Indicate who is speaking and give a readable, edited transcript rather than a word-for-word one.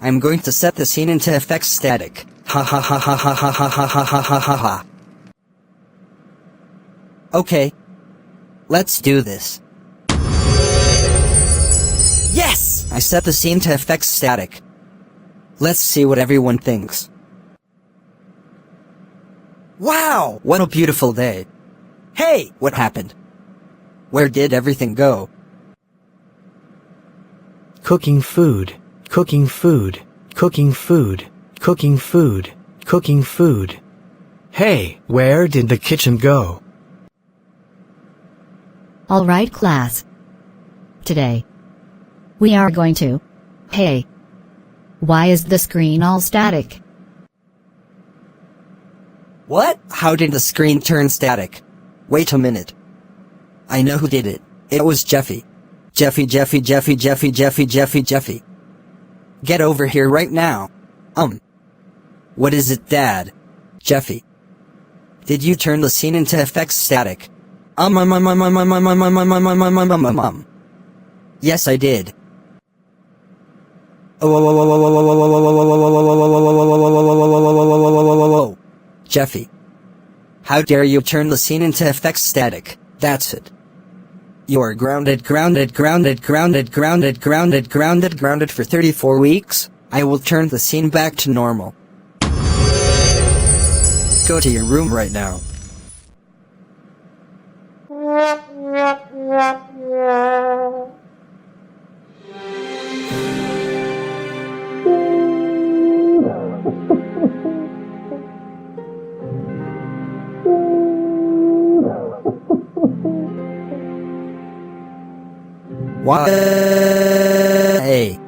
Speaker 1: I'm going to set the scene into effects static. Ha ha ha ha ha ha ha ha ha ha ha ha ha. Okay. Let's do this. Yes! I set the scene to effects static. Let's see what everyone thinks. Wow! What a beautiful day. Hey! What happened? Where did everything go?
Speaker 2: Cooking food, cooking food, cooking food, cooking food, cooking food. Hey, where did the kitchen go?
Speaker 3: All right, class. Today, we are going to... Hey. Why is the screen all static?
Speaker 1: What? How did the screen turn static? Wait a minute. I know who did it. It was Jeffy. Jeffy. Get over here right now. What is it, Dad? Jeffy. Did you turn the scene into effects static? Yes, I did. Jeffy. How dare you turn the scene into effects static? That's it. You are grounded for 34 weeks. I will turn the scene back to normal. Go to your room right now. What? Hey.